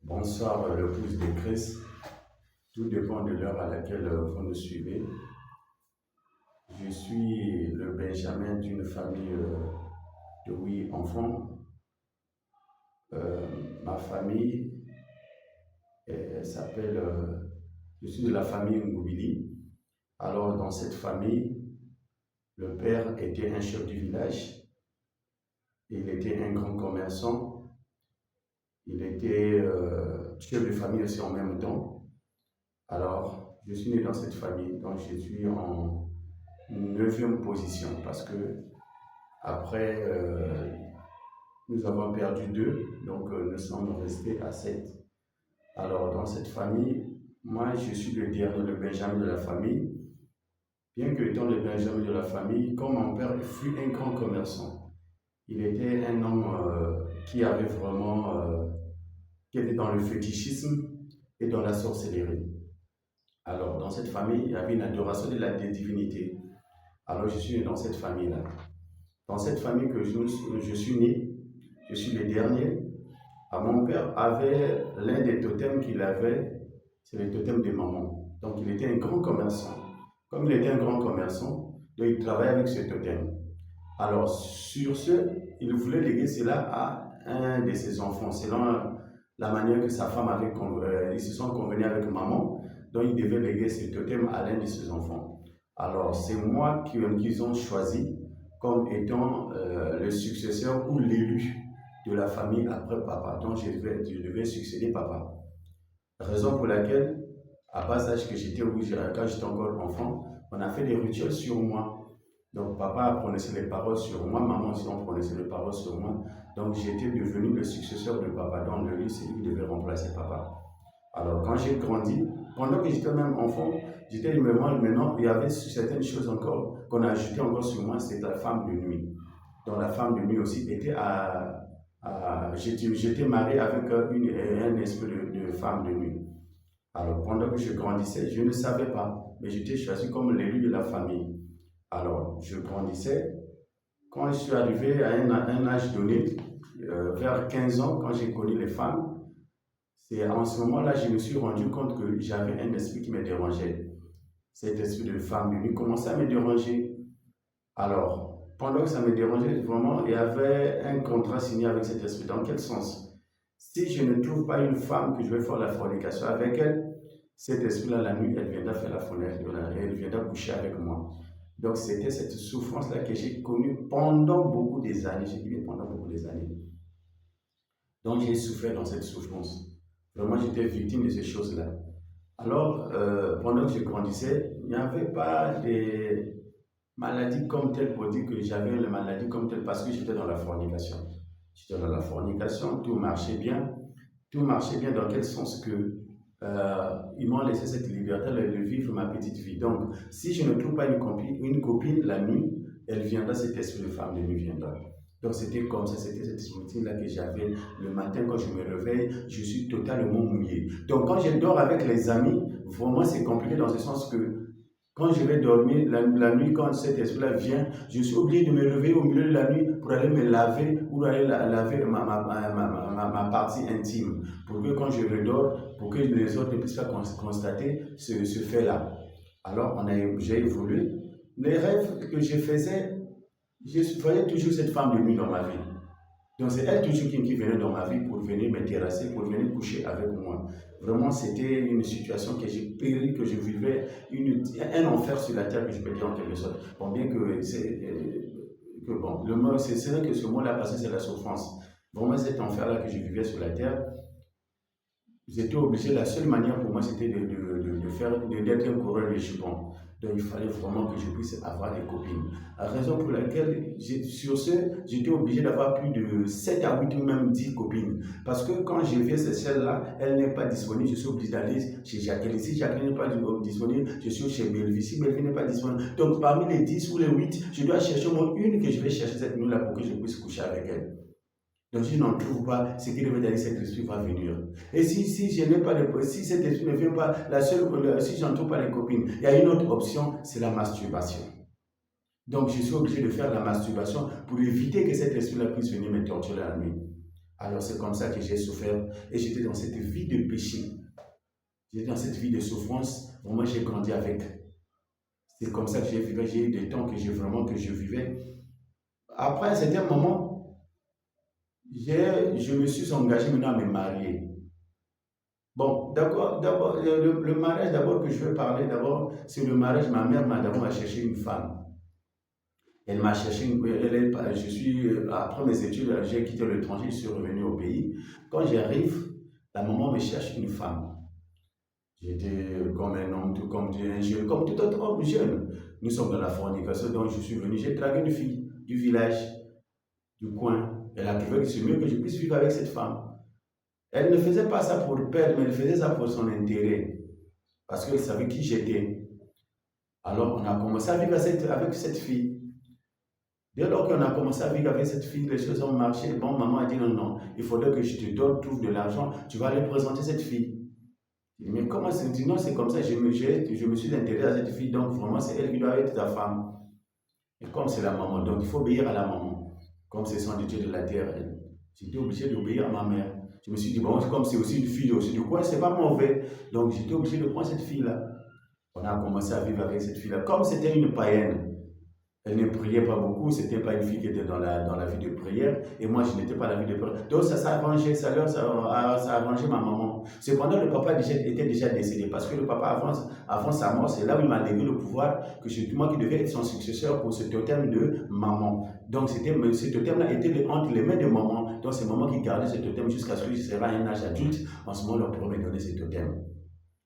Bonsoir, le pouce de Christ. Tout dépend de l'heure à laquelle vous nous suivez. Je suis le Benjamin d'une famille de 8 enfants. Ma famille s'appelle, je suis de la famille Ngoubili. Alors, dans cette famille, le père était un chef du village. Il était un grand commerçant. Il était chef de famille aussi en même temps. Alors, je suis né dans cette famille, donc je suis en 9e position parce que après, nous avons perdu 2, donc nous sommes restés à 7. Alors, dans cette famille, moi, je suis le dernier, le Benjamin de la famille. Bien que étant le Benjamin de la famille, comme mon père fut un grand commerçant, il était un homme qui avait vraiment, qui était dans le fétichisme et dans la sorcellerie. Alors, dans cette famille, il y avait une adoration de la divinité. Alors, je suis né dans cette famille-là. Dans cette famille que je suis né, je suis le dernier. Mon père avait l'un des totems qu'il avait, c'est le totem de maman. Donc, il était un grand commerçant. Comme il était un grand commerçant, donc il travaillait avec ce totem. Alors, sur ce, il voulait léguer cela à un de ses enfants, selon la manière que sa femme avait, ils se sont convenus avec maman. Donc, il devait léguer ce totem à l'un de ses enfants. Alors, c'est moi qu'ils ont choisi comme étant le successeur ou l'élu de la famille après papa. Donc, je devais succéder papa. Raison pour laquelle, à bas âge que j'étais, quand j'étais encore enfant, on a fait des rituels sur moi. Donc, papa prononçait les paroles sur moi, maman aussi on prononçait les paroles sur moi. Donc, j'étais devenu le successeur de papa. Donc, lui, c'est lui qui devait remplacer papa. Alors, quand j'ai grandi, pendant que j'étais même enfant, j'étais maintenant, il y avait certaines choses encore qu'on a ajoutées encore sur moi, c'est la femme de nuit. Donc, la femme de nuit aussi était j'étais marié avec un esprit de femme de nuit. Alors, pendant que je grandissais, je ne savais pas, mais j'étais choisi comme l'élu de la famille. Alors, je grandissais. Quand je suis arrivé à un âge donné, vers 15 ans, quand j'ai connu les femmes, c'est en ce moment-là je me suis rendu compte que j'avais un esprit qui me dérangeait. Cet esprit de femme de nuit commençait à me déranger. Alors, pendant que ça me dérangeait, vraiment, il y avait un contrat signé avec cet esprit. Dans quel sens? Si je ne trouve pas une femme que je vais faire la fornication avec elle, cet esprit-là, la nuit, elle viendra faire la fornication, elle viendra coucher avec moi. Donc, c'était cette souffrance-là que j'ai connue pendant beaucoup des années. J'ai vécu pendant beaucoup des années. Donc, j'ai souffert dans cette souffrance. Vraiment, j'étais victime de ces choses-là. Alors, pendant que je grandissais, il n'y avait pas de maladie comme telle pour dire que j'avais la maladie comme telle parce que j'étais dans la fornication. J'étais dans la fornication, tout marchait bien. Tout marchait bien dans quel sens que ils m'ont laissé cette liberté de vivre ma petite vie. Donc, si je ne trouve pas une copine la nuit, elle viendra, cet esprit de femme de nuit viendra. Donc, c'était comme ça, c'était cette routine-là que j'avais le matin quand je me réveille, je suis totalement mouillé. Donc, quand je dors avec les amis, vraiment, c'est compliqué dans ce sens que quand je vais dormir, la nuit, quand cet esprit-là vient, je suis obligé de me réveiller au milieu de la nuit pour aller me laver ou aller laver ma partie intime. Pour que quand je redors, pour que les autres ne puissent pas constater ce fait-là. Alors, j'ai évolué. Les rêves que je faisais, je voyais toujours cette femme de nuit dans ma vie. Donc, c'est elle toujours qui venait dans ma vie pour venir me terrasser, pour venir coucher avec moi. Vraiment, c'était une situation que j'ai péri, que je vivais, un enfer sur la terre, que je peux dire en quelque sorte. Bon, bien que bon, le mot, c'est vrai que ce mot-là, parce que c'est la souffrance. Vraiment, cet enfer-là que je vivais sur la terre, j'étais obligé, la seule manière pour moi, c'était d'être un coureur de jupons. Donc, il fallait vraiment que je puisse avoir des copines. La raison pour laquelle, sur ce, j'étais obligé d'avoir plus de 7 à 8 ou même 10 copines. Parce que quand je viens celle-là, elle n'est pas disponible, je suis obligé d'aller chez Jacqueline. Si Jacqueline n'est pas disponible, je suis chez Belvie. Si Belvie n'est pas disponible, donc parmi les 10 ou les 8, je dois chercher au moins une que je vais chercher cette nuit-là pour que je puisse coucher avec elle. Donc, si je n'en trouve pas, ce qui devait dire, cet esprit va venir. Et si je n'ai pas si cet esprit ne vient pas, si je n'en trouve pas les copines, il y a une autre option, c'est la masturbation. Donc, je suis obligé de faire la masturbation pour éviter que cet esprit-là puisse venir me torturer la nuit. Alors c'est comme ça que j'ai souffert et j'étais dans cette vie de péché. J'étais dans cette vie de souffrance. Vraiment, j'ai grandi avec. C'est comme ça que j'ai vécu. J'ai eu des temps que je vivais. Après un certain moment, je me suis engagé maintenant à me marier. Bon, d'abord, le mariage d'abord que je veux parler d'abord, c'est le mariage. Ma mère m'a d'abord cherché une femme. Elle m'a cherché après mes études, j'ai quitté l'étranger, je suis revenu au pays. Quand j'arrive, la maman me cherche une femme. J'étais comme un homme, comme un jeune, comme tout autre homme jeune. Nous sommes dans la fornication, donc je suis venu, j'ai dragué une fille du village, du coin. Elle a trouvé que c'est mieux que je puisse vivre avec cette femme. Elle ne faisait pas ça pour perdre, mais elle faisait ça pour son intérêt, parce qu'elle savait qui j'étais. Alors on a commencé à vivre avec cette fille. Dès lors qu'on a commencé à vivre avec cette fille, les choses ont marché. Bon, maman a dit non, non, il faudrait que je te donne, trouve de l'argent, tu vas aller présenter cette fille. Mais comment c'est dit non, c'est comme ça, je me suis intéressé à cette fille, donc vraiment c'est elle qui doit être ta femme. Et comme c'est la maman, donc il faut obéir à la maman. Comme c'est son Dieu de la terre, j'étais obligé d'obéir à ma mère. Je me suis dit, bon, comme c'est aussi une fille aussi du coin, c'est pas mauvais. Donc j'étais obligé de prendre cette fille-là. On a commencé à vivre avec cette fille-là. Comme c'était une païenne, elle ne priait pas beaucoup, ce n'était pas une fille qui était dans la vie de prière, et moi je n'étais pas dans la vie de prière. Donc ça s'est arrangé, ça a arrangé ma maman. Cependant, le papa était déjà décédé, parce que le papa, avant sa mort, c'est là où il m'a légué le pouvoir, que c'est moi qui devais être son successeur pour ce totem de maman. Donc ce totem-là était entre les mains de maman, donc c'est maman qui gardait ce totem jusqu'à ce que je serai à un âge adulte. En ce moment, on pourrait me donner ce totem.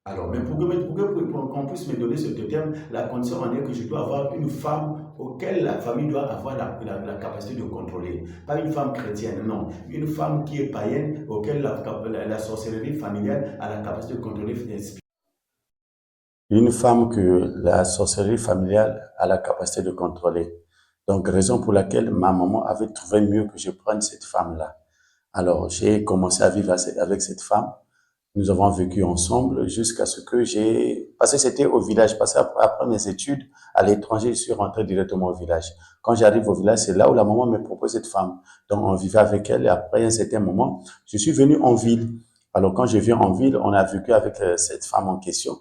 Alors, mais pour qu'on puisse me donner ce totem, la condition en est que je dois avoir une femme auquel la famille doit avoir la capacité de contrôler. Pas une femme chrétienne, non. Une femme qui est païenne, auquel la sorcellerie familiale a la capacité de contrôler. Une femme que la sorcellerie familiale a la capacité de contrôler. Donc, raison pour laquelle ma maman avait trouvé mieux que je prenne cette femme-là. Alors, j'ai commencé à vivre avec cette femme. Nous avons vécu ensemble jusqu'à ce que parce que c'était au village, parce qu'après mes études à l'étranger, je suis rentré directement au village. Quand j'arrive au village, c'est là où la maman me propose cette femme. Donc, on vivait avec elle et après un certain moment, je suis venu en ville. Alors, quand je viens en ville, on a vécu avec cette femme en question.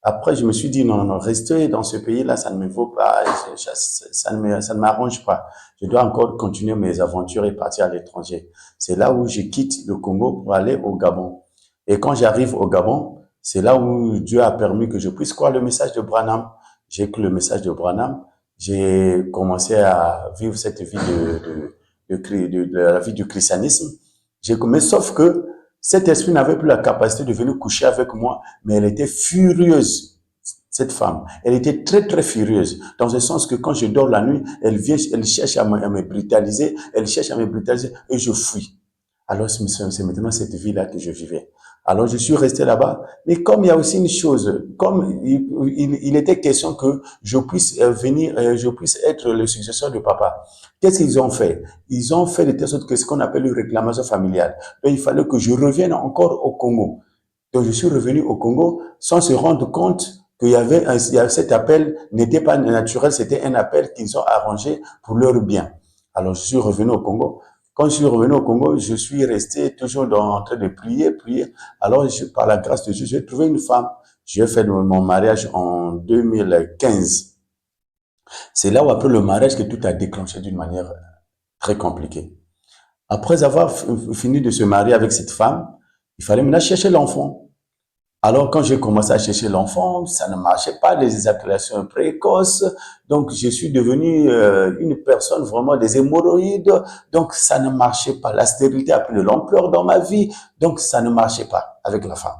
Après, je me suis dit, non, non, non, rester dans ce pays-là, ça ne me vaut pas, ça ne m'arrange pas. Je dois encore continuer mes aventures et partir à l'étranger. C'est là où je quitte le Congo pour aller au Gabon. Et quand j'arrive au Gabon, c'est là où Dieu a permis que je puisse croire le message de Branham. J'ai cru le message de Branham. J'ai commencé à vivre cette vie de la vie du christianisme. Mais sauf que cet esprit n'avait plus la capacité de venir coucher avec moi, mais elle était furieuse, cette femme. Elle était très, très furieuse, dans le sens que quand je dors la nuit, elle vient, elle cherche à me brutaliser, et je fuis. Alors, c'est maintenant cette vie-là que je vivais. Alors, je suis resté là-bas. Mais comme il y a aussi une chose, comme il était question que je puisse je puisse être le successeur de papa. Qu'est-ce qu'ils ont fait? Ils ont fait de telle sorte que ce qu'on appelle une réclamation familiale. Donc, il fallait que je revienne encore au Congo. Donc, je suis revenu au Congo sans se rendre compte cet appel n'était pas naturel, c'était un appel qu'ils ont arrangé pour leur bien. Alors, je suis revenu au Congo. Quand je suis revenu au Congo, je suis resté toujours en train de prier. Alors, par la grâce de Dieu, j'ai trouvé une femme. J'ai fait mon mariage en 2015. C'est là où, après le mariage, que tout a déclenché d'une manière très compliquée. Après avoir fini de se marier avec cette femme, il fallait maintenant chercher l'enfant. Alors, quand j'ai commencé à chercher l'enfant, ça ne marchait pas, les éjaculations précoces. Donc, je suis devenu une personne vraiment des hémorroïdes. Donc, ça ne marchait pas. La stérilité a pris de l'ampleur dans ma vie. Donc, ça ne marchait pas avec la femme.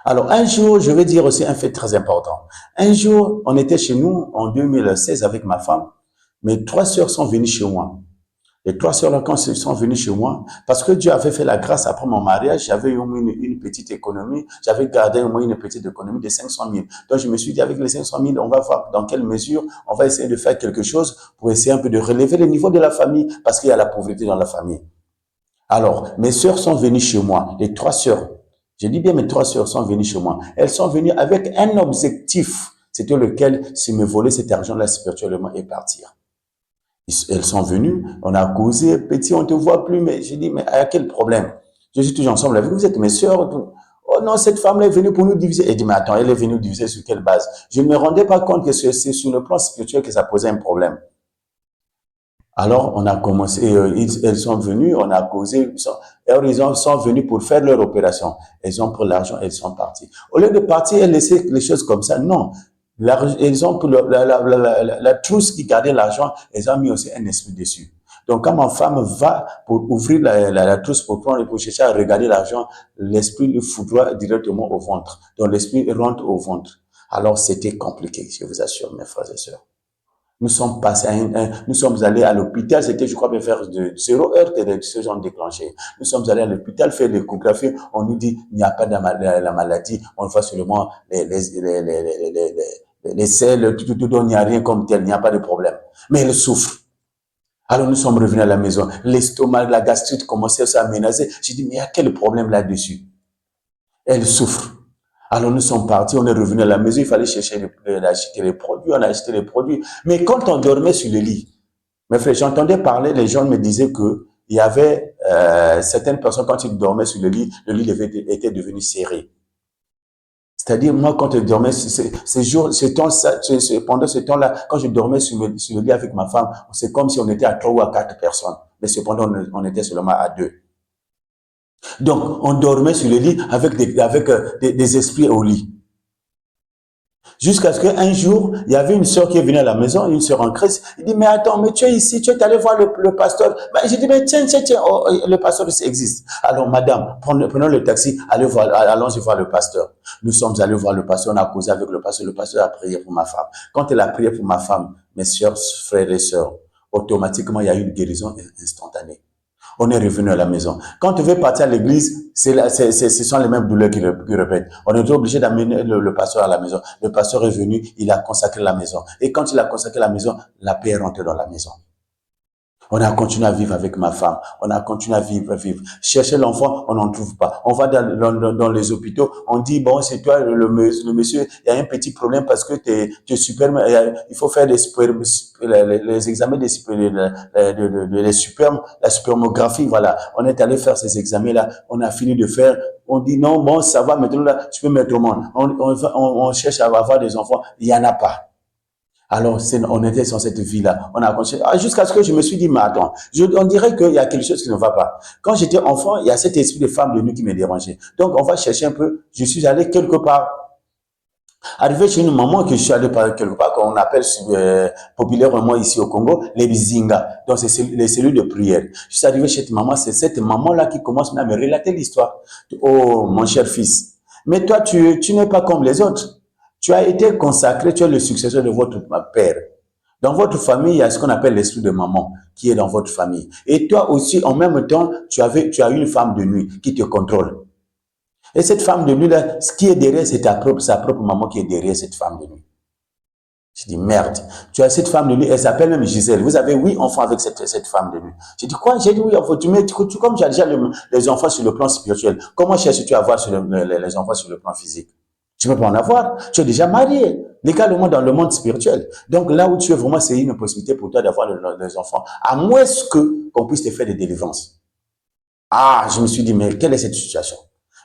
Alors, un jour, je vais dire aussi un fait très important. Un jour, on était chez nous en 2016 avec ma femme. Mes 3 sœurs sont venues chez moi. Les 3 sœurs-là, quand elles sont venues chez moi, parce que Dieu avait fait la grâce après mon mariage, j'avais au moins une petite économie, j'avais gardé au moins une petite économie de 500 000. Donc, je me suis dit, avec les 500 000, on va voir dans quelle mesure on va essayer de faire quelque chose pour essayer un peu de relever le niveau de la famille, parce qu'il y a la pauvreté dans la famille. Alors, mes sœurs sont venues chez moi, les 3 sœurs. Je dis bien mes 3 sœurs sont venues chez moi. Elles sont venues avec un objectif, c'était lequel, c'est me voler cet argent-là spirituellement et partir. Elles sont venues, on a causé, petit, on ne te voit plus, mais j'ai dit, mais à quel problème? Je suis toujours ensemble avec vous, vous êtes mes sœurs. Oh non, cette femme-là est venue pour nous diviser. Elle dit, mais attends, elle est venue diviser sur quelle base? Je ne me rendais pas compte que c'est sur le plan spirituel que ça posait un problème. Alors, on a commencé, elles sont venues, on a causé, ils sont venus pour faire leur opération. Elles ont pris l'argent, elles sont parties. Au lieu de partir et laisser les choses comme ça, non. Elles ont pris la trousse qui gardait l'argent, elles ont mis aussi un esprit dessus. Donc, quand ma femme va pour ouvrir la trousse pour prendre, pour chercher à regarder l'argent, l'esprit le foudroie directement au ventre. Donc, l'esprit rentre au ventre. Alors, c'était compliqué, je vous assure, mes frères et sœurs. Nous sommes passés nous sommes allés à l'hôpital, c'était, je crois, bien faire de 0 heure que ce genre déclenché. Nous sommes allés à l'hôpital faire l'échographie, on nous dit, il n'y a pas de la maladie, on voit seulement les selles, tout, il n'y a rien comme tel, il n'y a pas de problème. Mais elle souffre. Alors nous sommes revenus à la maison. L'estomac, la gastrite commençait à menacer. J'ai dit, mais il y a quel problème là-dessus? Elle souffre. Alors nous sommes partis, on est revenu à la maison, il fallait chercher acheter les produits, on a acheté les produits. Mais quand on dormait sur le lit, mes frères, j'entendais parler, les gens me disaient que il y avait certaines personnes, quand ils dormaient sur le lit était devenu serré. C'est-à-dire, moi, quand je dormais, pendant ce temps-là, quand je dormais sur le lit avec ma femme, c'est comme si on était à 3 ou à 4 personnes. Mais cependant, on était seulement à 2. Donc, on dormait sur le lit avec des esprits au lit. Jusqu'à ce qu'un jour, il y avait une sœur qui est venue à la maison, une sœur en Christ. Il dit, mais attends, mais tu es ici, tu es allé voir le pasteur. Ben, j'ai dit, mais tiens, oh, le pasteur existe. Alors, madame, prenons le taxi, allons voir le pasteur. Nous sommes allés voir le pasteur, on a causé avec le pasteur a prié pour ma femme. Quand elle a prié pour ma femme, mes sœurs, frères et sœurs, automatiquement, il y a eu une guérison instantanée. On est revenu à la maison. Quand tu veux partir à l'église, ce sont les mêmes douleurs qui répètent. On était obligé d'amener le pasteur à la maison. Le pasteur est venu, il a consacré la maison. Et quand il a consacré la maison, la paix est rentrée dans la maison. On a continué à vivre avec ma femme. On a continué à vivre. Chercher l'enfant, on n'en trouve pas. On va dans les hôpitaux, on dit, bon, c'est toi, le monsieur, il y a un petit problème parce que tu es sperme, il faut faire les examens des spermes, la spermographie, voilà. On est allé faire ces examens-là, on a fini de faire. On dit, non, bon, ça va, maintenant, là, tu peux mettre au monde. On cherche à avoir des enfants, il n'y en a pas. Alors, on était sur cette vie-là. On a continué. Jusqu'à ce que je me suis dit, mais attends, on dirait qu'il y a quelque chose qui ne va pas. Quand j'étais enfant, il y a cet esprit de femme de nuit qui me dérangeait. Donc, on va chercher un peu. Je suis allé quelque part. Arrivé chez une maman que je suis allé quelque part, qu'on appelle populairement ici au Congo, les bizinga. Donc, c'est les cellules de prière. Je suis arrivé chez cette maman, c'est cette maman-là qui commence à me relater l'histoire. Oh, mon cher fils. Mais toi, tu n'es pas comme les autres. Tu as été consacré, tu es le successeur de votre père. Dans votre famille, il y a ce qu'on appelle l'esprit de maman qui est dans votre famille. Et toi aussi, en même temps, tu as une femme de nuit qui te contrôle. Et cette femme de nuit-là, ce qui est derrière, c'est sa propre maman qui est derrière cette femme de nuit. Je dis, merde. Tu as cette femme de nuit, elle s'appelle même Gisèle. Vous avez 8 enfants avec cette femme de nuit. J'ai dit, quoi? J'ai dit, oui, enfants. Comme tu as déjà les enfants sur le plan spirituel, comment cherches-tu à avoir les enfants sur le plan physique? Tu ne peux pas en avoir. Tu es déjà marié, légalement dans le monde spirituel. Donc là où tu es vraiment, c'est une possibilité pour toi d'avoir les enfants. À moins qu'on puisse te faire des délivrances. Ah, je me suis dit, mais quelle est cette situation?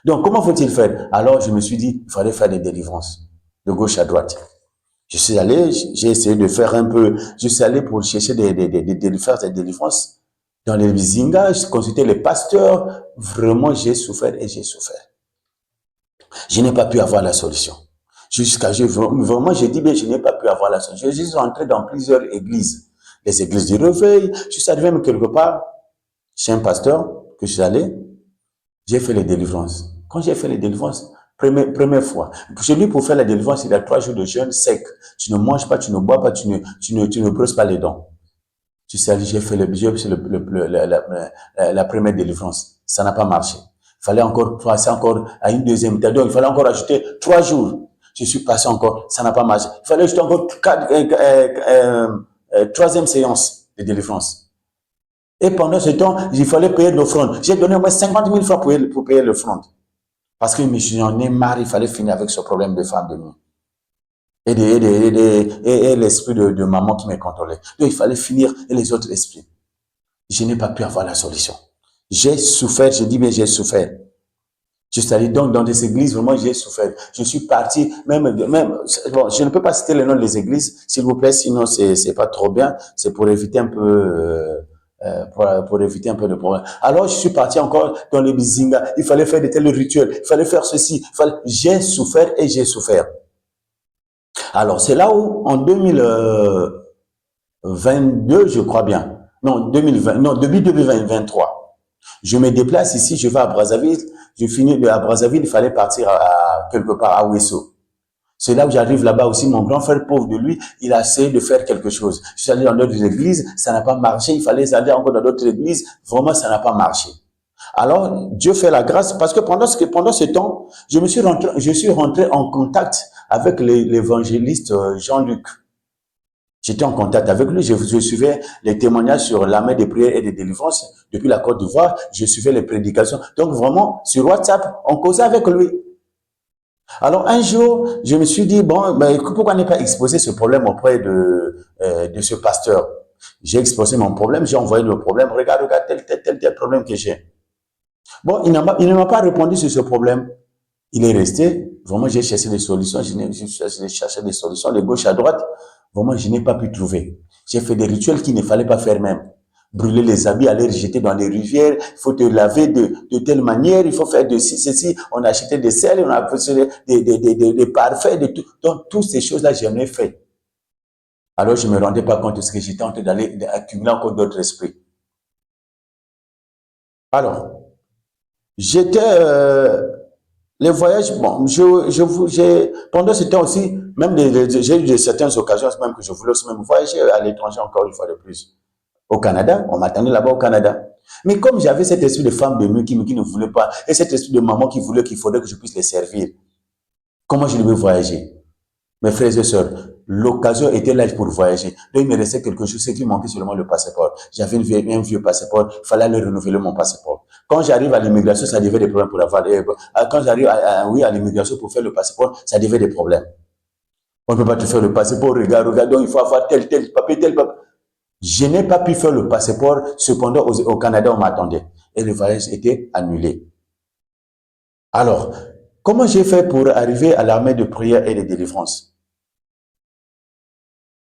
Donc, comment faut-il faire? Alors, je me suis dit, il fallait faire des délivrances, de gauche à droite. Je suis allé, j'ai essayé de faire un peu, je suis allé pour chercher de faire des délivrances dans les bizingas, je consultais les pasteurs. Vraiment, j'ai souffert et j'ai souffert. Je n'ai pas pu avoir la solution. Vraiment, j'ai dit, mais je n'ai pas pu avoir la solution. Je suis rentré dans plusieurs églises. Les églises du réveil. Je suis arrivé même quelque part chez un pasteur que je suis allé. J'ai fait les délivrances. Quand j'ai fait les délivrances, première fois, chez lui, pour faire la délivrance, il y a 3 jours de jeûne sec. Tu ne manges pas, tu ne bois pas, tu ne brosses pas les dents. Tu sais, j'ai fait la première délivrance. Ça n'a pas marché. Il fallait encore passer encore à une deuxième étape. Donc, il fallait encore ajouter 3 jours. Je suis passé encore, ça n'a pas marché. Il fallait ajouter encore troisième séance de délivrance. Et pendant ce temps, il fallait payer l'offrande. J'ai donné au moins 50 000 francs pour payer l'offrande. Parce que j'en ai marre, il fallait finir avec ce problème de femme de nuit. et l'esprit de maman qui me contrôlait. Donc, il fallait finir et les autres esprits. Je n'ai pas pu avoir la solution. J'ai souffert, je dis bien j'ai souffert. Je suis allé donc dans des églises, vraiment j'ai souffert. Je suis parti, bon, je ne peux pas citer le nom des églises, s'il vous plaît, sinon c'est pas trop bien, c'est pour éviter un peu, pour éviter un peu de problème. Alors je suis parti encore dans les bizinga, il fallait faire de tels rituels, il fallait faire ceci, j'ai souffert et j'ai souffert. Alors c'est là où, en 2022, je crois bien, non, 2020, non, depuis 2023, je me déplace ici, je vais à Brazzaville, je finis à Brazzaville, il fallait partir quelque part à Ouesso. C'est là où j'arrive là-bas aussi, mon grand frère pauvre de lui, il a essayé de faire quelque chose. Je suis allé dans d'autres églises, ça n'a pas marché, il fallait aller encore dans d'autres églises, vraiment ça n'a pas marché. Alors, Dieu fait la grâce, parce que pendant ce temps, je suis rentré en contact avec l'évangéliste Jean-Luc. J'étais en contact avec lui, je suivais les témoignages sur l'armée des prières et des délivrances depuis la Côte d'Ivoire, je suivais les prédications. Donc vraiment, sur WhatsApp, on causait avec lui. Alors un jour, je me suis dit, bon, ben, pourquoi ne pas exposer ce problème auprès de ce pasteur? J'ai exposé mon problème, j'ai envoyé le problème, regarde tel problème que j'ai. Bon, il ne m'a pas répondu sur ce problème. Il est resté. Vraiment, j'ai cherché des solutions. J'ai cherché des solutions de gauche à droite. Vraiment, je n'ai pas pu trouver. J'ai fait des rituels qu'il ne fallait pas faire même. Brûler les habits, aller les jeter dans les rivières. Il faut te laver de telle manière. Il faut faire de ceci. On a acheté des sels, on a acheté des parfums, de tout. Donc, toutes ces choses-là, j'en ai fait. Alors, je ne me rendais pas compte de ce que j'étais en train d'aller accumuler encore d'autres esprits. Alors, les voyages, bon, pendant ce temps aussi, même j'ai eu certaines occasions même que je voulais aussi même voyager à l'étranger encore une fois de plus. Au Canada, on m'attendait là-bas au Canada. Mais comme j'avais cet esprit de femme de nuit qui ne voulait pas, et cet esprit de maman qui voulait qu'il faudrait que je puisse les servir, comment je devais voyager? Mes frères et sœurs, l'occasion était là pour voyager. Donc, il me restait quelque chose, c'est qu'il manquait seulement le passeport. J'avais un vieux passeport, il fallait aller renouveler mon passeport. Quand j'arrive à l'immigration, ça devait des problèmes pour avoir. Quand j'arrive à l'immigration pour faire le passeport, ça devait des problèmes. On ne peut pas te faire le passeport, regarde, donc il faut avoir tel papier, tel papier. Je n'ai pas pu faire le passeport, cependant au Canada, on m'attendait. Et le voyage était annulé. Alors, comment j'ai fait pour arriver à l'armée de prière et de délivrance?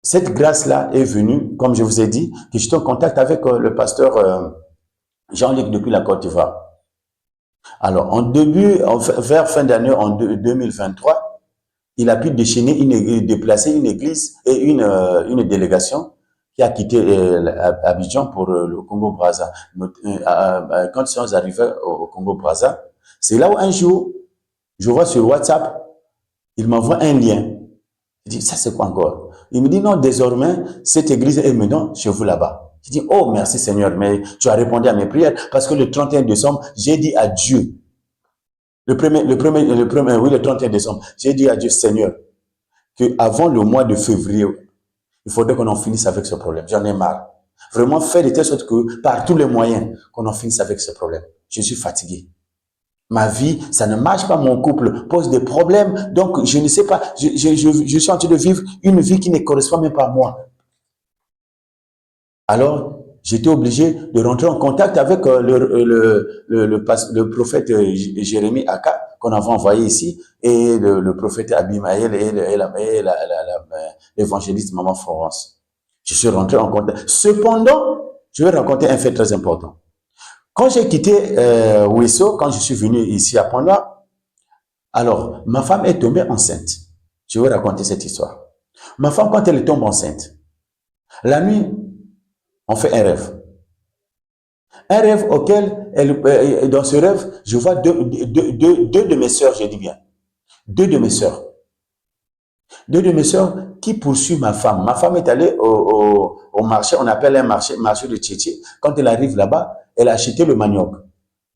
Cette grâce-là est venue, comme je vous ai dit, que j'étais en contact avec le pasteur Jean-Luc depuis la Côte d'Ivoire. Alors, vers fin d'année, en 2023, il a pu déplacer une église et une délégation qui a quitté Abidjan pour le Congo-Brazza. Quand ils sont arrivés au Congo-Brazza, c'est là où un jour, je vois sur WhatsApp, il m'envoie un lien. Je dis, ça c'est quoi encore? Il me dit, non, désormais, cette église est maintenant chez vous là-bas. Je dis, oh, merci Seigneur, mais tu as répondu à mes prières parce que le 31 décembre, j'ai dit à Dieu, le 31 décembre, j'ai dit à Dieu, Seigneur, que avant le mois de février, il faudrait qu'on en finisse avec ce problème. J'en ai marre. Vraiment, faire de telle sorte que, par tous les moyens, qu'on en finisse avec ce problème. Je suis fatigué. Ma vie, ça ne marche pas, mon couple pose des problèmes, donc je ne sais pas, je suis en train de vivre une vie qui ne correspond même pas à moi. Alors, j'étais obligé de rentrer en contact avec le prophète Jérémie Aka, qu'on avait envoyé ici, et le prophète Abimaël et l'évangéliste Maman Florence. Je suis rentré en contact. Cependant, je vais raconter un fait très important. Quand j'ai quitté Ouesso, quand je suis venu ici à Pont-Noir, alors, ma femme est tombée enceinte. Je vais raconter cette histoire. Ma femme, quand elle tombe enceinte, la nuit, on fait un rêve. Un rêve auquel, dans ce rêve, je vois deux de mes sœurs, je dis bien. Deux de mes sœurs. Deux de mes sœurs qui poursuivent ma femme. Ma femme est allée au marché, on appelle un marché de Tchétché. Quand elle arrive là-bas, elle a acheté le manioc.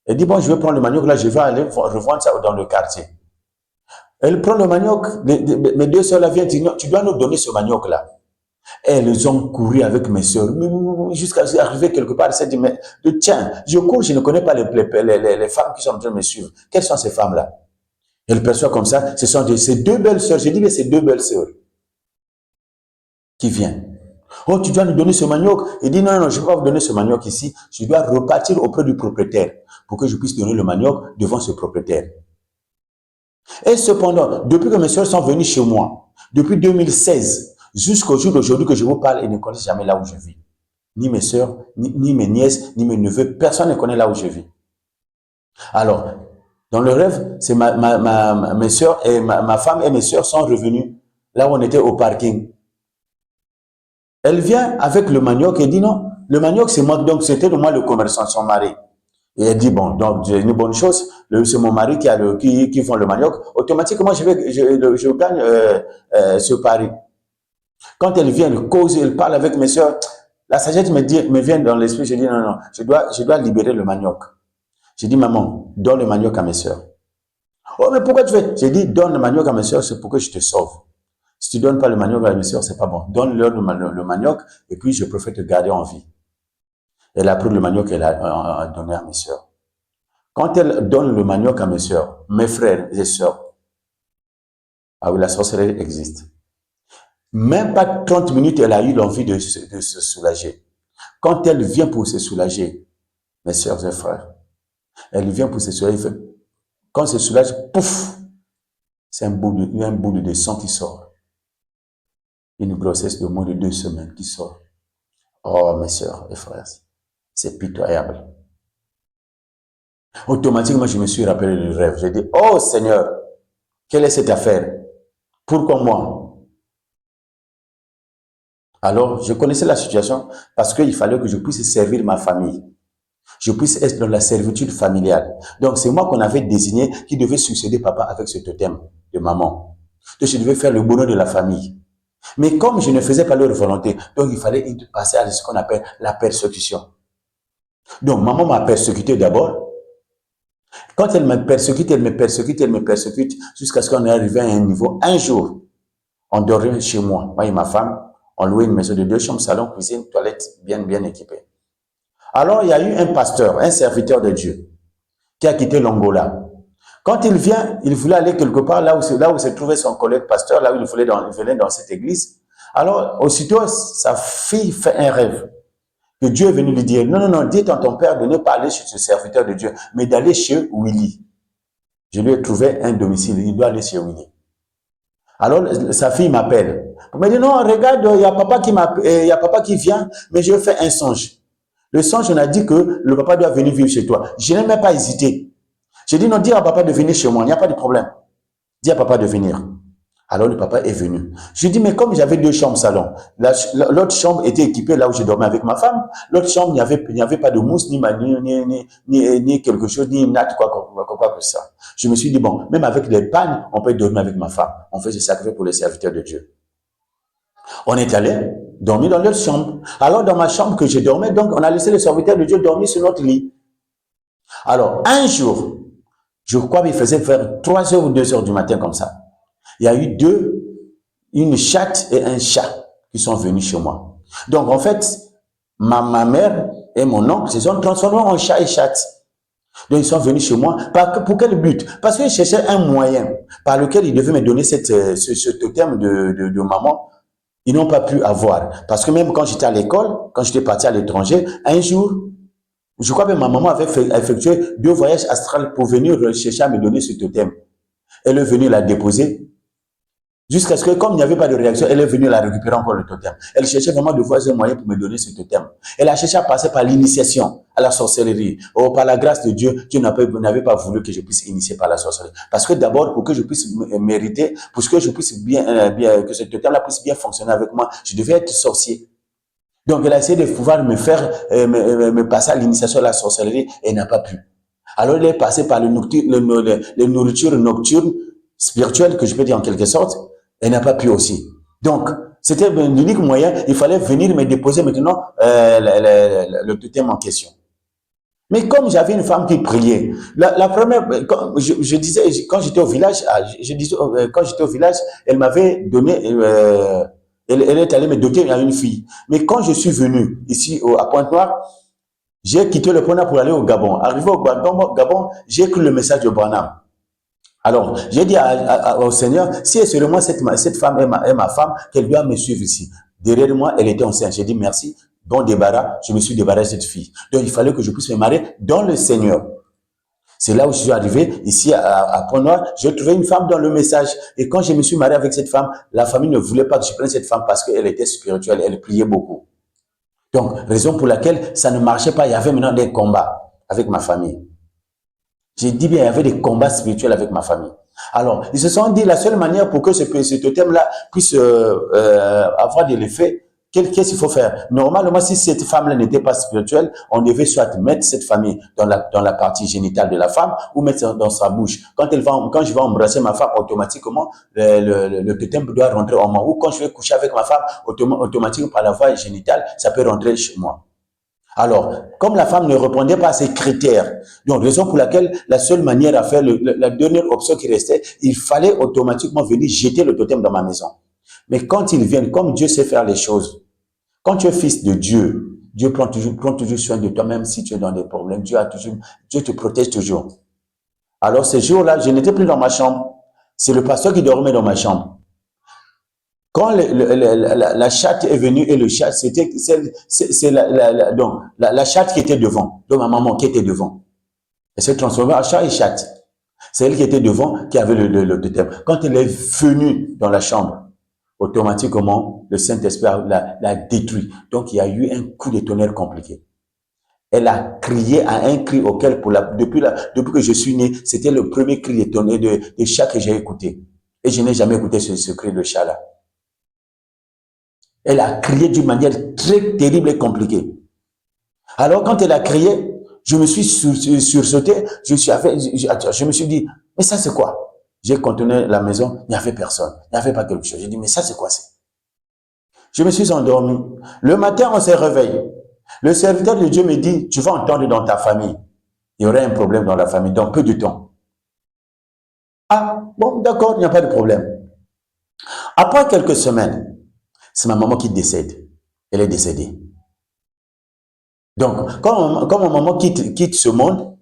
Elle dit, bon, je vais prendre le manioc, là, je vais aller revendre ça dans le quartier. Elle prend le manioc, mes deux sœurs là viennent dire, tu dois nous donner ce manioc-là. Elles ont couru avec mes sœurs, jusqu'à arriver quelque part, elles se disent, mais tiens, je cours, je ne connais pas les femmes qui sont en train de me suivre. Quelles sont ces femmes-là? Elle perçoit comme ça, ce sont ces deux belles sœurs, je dis, mais ces deux belles sœurs. qui vient. Oh, tu dois nous donner ce manioc. Il dit, non, non, je ne vais pas vous donner ce manioc ici. Je dois repartir auprès du propriétaire pour que je puisse donner le manioc devant ce propriétaire. Et cependant, depuis que mes soeurs sont venues chez moi, depuis 2016, jusqu'au jour d'aujourd'hui que je vous parle, ils ne connaissent jamais là où je vis. Ni mes soeurs, ni mes nièces, ni mes neveux, personne ne connaît là où je vis. Alors, dans le rêve, c'est mes soeurs et ma femme et mes soeurs sont revenues là où on était au parking. Elle vient avec le manioc et dit non, le manioc c'est moi, donc c'était de moi le commerçant, son mari. Et elle dit bon, donc j'ai une bonne chose, c'est mon mari qui vend le manioc, automatiquement je gagne ce pari. Quand elle vient, elle cause, elle parle avec mes soeurs, la sagesse me vient dans l'esprit, je dis non, non, je dois libérer le manioc. J'ai dit maman, donne le manioc à mes soeurs. Oh mais pourquoi tu fais? J'ai dit donne le manioc à mes soeurs, c'est pour que je te sauve. Si tu ne donnes pas le manioc à mes soeurs, c'est pas bon. Donne-leur le manioc et puis je préfère te garder en vie. Elle a pris le manioc et elle a donné à mes soeurs. Quand elle donne le manioc à mes soeurs, mes frères et soeurs, ah oui, la sorcellerie existe. Même pas 30 minutes, elle a eu l'envie de se soulager. Quand elle vient pour se soulager, mes soeurs et frères, elle vient pour se soulager. Quand elle se soulage, pouf, c'est un bout de sang qui sort. Une grossesse de moins de 2 semaines qui sort. Oh, mes soeurs et frères, c'est pitoyable. Automatiquement, je me suis rappelé le rêve. J'ai dit, oh Seigneur, quelle est cette affaire? Pourquoi moi? Alors, je connaissais la situation parce qu'il fallait que je puisse servir ma famille. Je puisse être dans la servitude familiale. Donc, c'est moi qu'on avait désigné qui devait succéder papa avec ce totem de maman. Donc, je devais faire le bonheur de la famille. Mais comme je ne faisais pas leur volonté, donc il fallait passer à ce qu'on appelle la persécution. Donc, maman m'a persécuté d'abord. Quand elle me persécute, jusqu'à ce qu'on est arrivé à un niveau. Un jour, on dormait chez moi et ma femme, on louait une maison de 2 chambres, salon, cuisine, toilette, bien équipée. Alors, il y a eu un pasteur, un serviteur de Dieu, qui a quitté l'Angola. Quand il vient, il voulait aller quelque part là où se trouvait son collègue pasteur, là où il venait dans cette église. Alors, aussitôt, sa fille fait un rêve. Que Dieu est venu lui dire, non, non, non, dites à ton père de ne pas aller chez ce serviteur de Dieu, mais d'aller chez Willy. Je lui ai trouvé un domicile, il doit aller chez Willy. Alors, sa fille m'appelle. Elle me dit, non, regarde, il y a papa qui vient, mais je fais un songe. Le songe, on a dit que le papa doit venir vivre chez toi. Je n'ai même pas hésité. J'ai dit, non, dis à papa de venir chez moi, il n'y a pas de problème. Dis à papa de venir. Alors, le papa est venu. Je dis, mais comme j'avais 2 chambres salon, l'autre chambre était équipée là où je dormais avec ma femme. L'autre chambre, il n'y avait pas de mousse, ni quelque chose, ni une natte, quoi que ça. Je me suis dit, bon, même avec les pannes, on peut dormir avec ma femme. On fait ce sacrifice pour les serviteurs de Dieu. On est allé dormir dans leur chambre. Alors, dans ma chambre que je dormais, donc, on a laissé les serviteurs de Dieu dormir sur notre lit. Alors, un jour, je crois qu'il faisait vers 3h ou 2h du matin comme ça. Il y a eu une chatte et un chat qui sont venus chez moi. Donc, en fait, ma mère et mon oncle se sont transformés en chat et chatte. Donc, ils sont venus chez moi. Pour quel but? Parce qu'ils cherchaient un moyen par lequel ils devaient me donner ce totem de maman. Ils n'ont pas pu avoir. Parce que même quand j'étais à l'école, quand j'étais parti à l'étranger, un jour, je crois que ma maman avait effectué 2 voyages astrales pour venir chercher à me donner ce totem. Elle est venue la déposer. Jusqu'à ce que, comme il n'y avait pas de réaction, elle est venue la récupérer encore le totem. Elle cherchait vraiment de voir un moyen pour me donner ce totem. Elle a cherché à passer par l'initiation à la sorcellerie. Oh, par la grâce de Dieu, Dieu n'avait pas voulu que je puisse initier par la sorcellerie. Parce que d'abord, pour que je puisse mériter, pour que je puisse que ce totem-là puisse bien fonctionner avec moi, je devais être sorcier. Donc, elle a essayé de pouvoir me faire, me passer à l'initiation à la sorcellerie et n'a pas pu. Alors, elle est passée par les nourritures nocturnes, spirituelles, que je peux dire en quelque sorte. Elle n'a pas pu aussi. Donc, c'était l'unique moyen. Il fallait venir me déposer maintenant le totem en question. Mais comme j'avais une femme qui priait, la première, je disais, quand j'étais au village, elle m'avait donné, elle est allée me doter à une fille. Mais quand je suis venu ici à Pointe-Noire, j'ai quitté le Point-Noire pour aller au Gabon. Arrivé au Gabon, j'ai écrit le message de Branham. Alors, j'ai dit au Seigneur, si seulement cette femme est ma femme, qu'elle doit me suivre ici. Derrière moi, elle était enceinte. J'ai dit merci, bon débarras, je me suis débarrassé de cette fille. Donc, il fallait que je puisse me marier dans le Seigneur. C'est là où je suis arrivé, ici à Pont-Noir, j'ai trouvé une femme dans le message. Et quand je me suis marié avec cette femme, la famille ne voulait pas que je prenne cette femme parce qu'elle était spirituelle, elle priait beaucoup. Donc, raison pour laquelle ça ne marchait pas, il y avait maintenant des combats avec ma famille. J'ai dit bien, il y avait des combats spirituels avec ma famille. Alors, ils se sont dit, la seule manière pour que ce totem-là puisse avoir de l'effet, qu'est-ce qu'il faut faire? Normalement, si cette femme-là n'était pas spirituelle, on devait soit mettre cette famille dans la partie génitale de la femme ou mettre dans sa bouche. Quand je vais embrasser ma femme, automatiquement, le totem doit rentrer en moi. Ou quand je vais coucher avec ma femme, automatiquement par la voie génitale, ça peut rentrer chez moi. Alors, comme la femme ne répondait pas à ces critères, donc raison pour laquelle la seule manière à faire, la dernière option qui restait, il fallait automatiquement venir jeter le totem dans ma maison. Mais quand ils viennent, comme Dieu sait faire les choses, quand tu es fils de Dieu, Dieu prend toujours soin de toi, même si tu es dans des problèmes. Dieu te protège toujours. Alors, ces jours-là, je n'étais plus dans ma chambre. C'est le pasteur qui dormait dans ma chambre. Quand la chatte est venue et le chat, c'est la chatte qui était devant, donc ma maman qui était devant. Elle s'est transformée en chat et chatte. C'est elle qui était devant, qui avait le totem. Quand elle est venue dans la chambre, automatiquement, le Saint-Esprit l'a détruit. Donc, il y a eu un coup de tonnerre compliqué. Elle a crié à un cri auquel, depuis que je suis né, c'était le premier cri de tonnerre de chat que j'ai écouté. Et je n'ai jamais écouté ce cri de chat-là. Elle a crié d'une manière très terrible et compliquée. Alors, quand elle a crié, je me suis sursauté, je me suis dit, mais ça c'est quoi? J'ai contourné la maison, il n'y avait personne, il n'y avait pas quelque chose. J'ai dit, mais ça c'est quoi c'est? Je me suis endormi. Le matin, on s'est réveillé. Le serviteur de Dieu me dit, tu vas entendre dans ta famille. Il y aurait un problème dans la famille, dans peu de temps. Ah, bon, d'accord, il n'y a pas de problème. Après quelques semaines, c'est ma maman qui décède. Elle est décédée. Donc, quand ma maman quitte ce monde,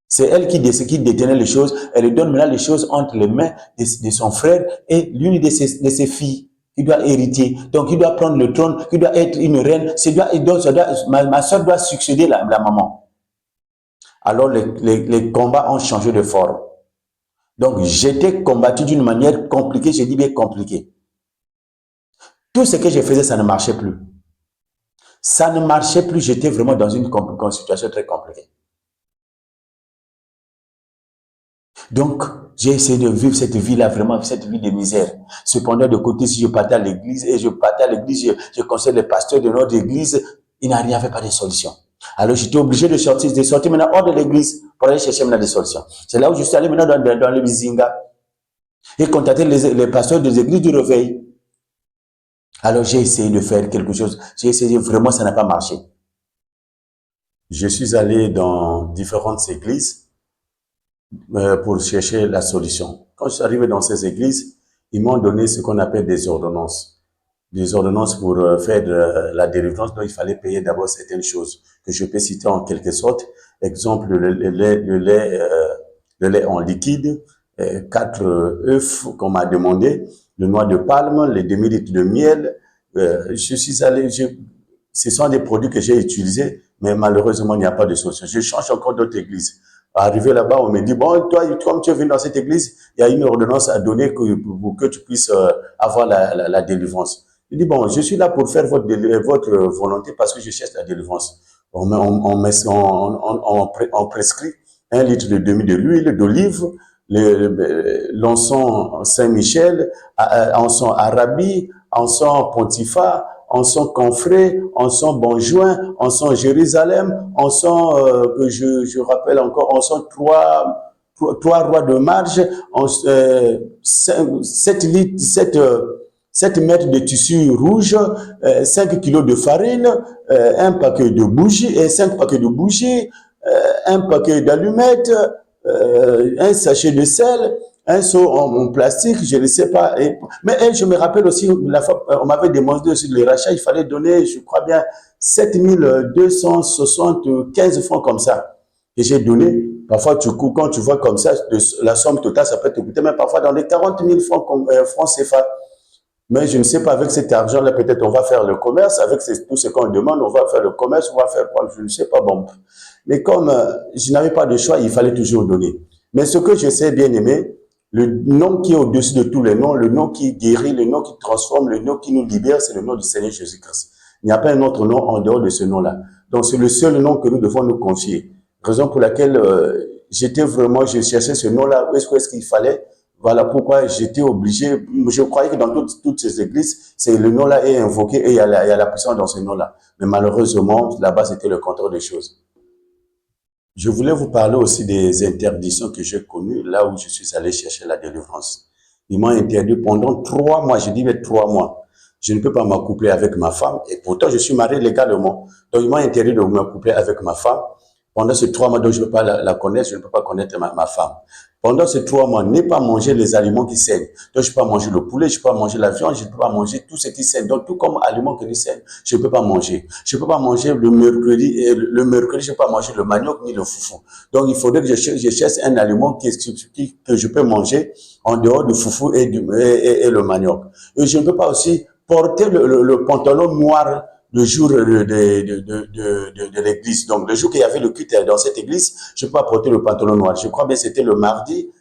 c'est elle qui détenait les choses. Elle lui donne maintenant les choses entre les mains de son frère et l'une de ses filles qui doit hériter. Donc, il doit prendre le trône, qui doit être une reine. Ma soeur doit succéder la maman. Alors, les combats ont changé de forme. Donc, j'étais combattu d'une manière compliquée. J'ai dit bien compliquée. Tout ce que je faisais, ça ne marchait plus. Ça ne marchait plus. J'étais vraiment dans une situation très compliquée. Donc, j'ai essayé de vivre cette vie-là, vraiment, cette vie de misère. Cependant, de côté, si je partais à l'église, je conseille les pasteurs de notre église, il n'y avait pas de solution. Alors, j'étais obligé de sortir maintenant hors de l'église pour aller chercher maintenant des solutions. C'est là où je suis allé maintenant dans le Bizinga et contacter les pasteurs des églises du réveil. Alors, j'ai essayé de faire quelque chose. J'ai essayé, vraiment, ça n'a pas marché. Je suis allé dans différentes églises pour chercher la solution. Quand je suis arrivé dans ces églises, ils m'ont donné ce qu'on appelle des ordonnances. Des ordonnances pour faire la délivrance, donc il fallait payer d'abord certaines choses que je peux citer en quelque sorte. Exemple, le lait en liquide, 4 œufs qu'on m'a demandé, le noix de palme, les demi-litres de miel. Ce sont des produits que j'ai utilisés, mais malheureusement, il n'y a pas de solution. Je change encore d'autres églises. Arrivé là-bas, on me dit, bon, toi, comme tu es venu dans cette église, il y a une ordonnance à donner pour que tu puisses avoir la délivrance. Il dit, bon, je suis là pour faire votre volonté parce que je cherche la délivrance. On prescrit 1 litre de demi de l'huile d'olive, l'encens Saint-Michel, encens Arabi, encens Pontifa, encens Confré, encens Bonjoin, encens Jérusalem, encens que je rappelle encore, encens trois rois de marge, 7 mètres de tissu rouge, 5 kilos de farine, un paquet de bougies et 5 paquets de bougies, un paquet d'allumettes, un sachet de sel, un seau en plastique, je ne sais pas. Mais je me rappelle aussi, la fois, on m'avait demandé aussi les rachats, il fallait donner, je crois bien, 7275 francs comme ça. Et j'ai donné, parfois quand tu vois comme ça, la somme totale, ça peut te coûter, mais parfois dans les 40 000 francs CFA. Mais je ne sais pas, avec cet argent-là, peut-être on va faire le commerce. Avec tout ce qu'on demande, on va faire le commerce, on va faire quoi? Je ne sais pas. Bon. Mais comme je n'avais pas de choix, il fallait toujours donner. Mais ce que je sais bien aimé, le nom qui est au-dessus de tous les noms, le nom qui guérit, le nom qui transforme, le nom qui nous libère, c'est le nom du Seigneur Jésus-Christ. Il n'y a pas un autre nom en dehors de ce nom-là. Donc c'est le seul nom que nous devons nous confier. Raison pour laquelle je cherchais ce nom-là, où est-ce qu'il fallait. Voilà pourquoi j'étais obligé, je croyais que dans toutes ces églises, c'est le nom-là est invoqué et il y a la puissance dans ce nom-là. Mais malheureusement, là-bas, c'était le contraire des choses. Je voulais vous parler aussi des interdictions que j'ai connues là où je suis allé chercher la délivrance. Ils m'ont interdit pendant 3 mois, je dis mais 3 mois. Je ne peux pas m'accoupler avec ma femme et pourtant je suis marié légalement. Donc ils m'ont interdit de m'accoupler avec ma femme. Pendant ces 3 mois, donc je ne peux pas la connaître, je ne peux pas connaître ma femme. Pendant ces 3 mois, ne pas manger les aliments qui saignent. Donc, je ne peux pas manger le poulet, je ne peux pas manger la viande, je ne peux pas manger tout ce qui saigne. Donc, tout comme aliment qui saigne, je ne peux pas manger. Je ne peux pas manger le mercredi, je ne peux pas manger le manioc ni le foufou. Donc, il faudrait que je cherche un aliment que je peux manger en dehors du foufou et le manioc. Et je ne peux pas aussi porter le pantalon noir le jour de l'église. Donc, le jour qu'il y avait le culte dans cette église, je ne peux pas porter le pantalon noir. Je crois bien que c'était le mardi,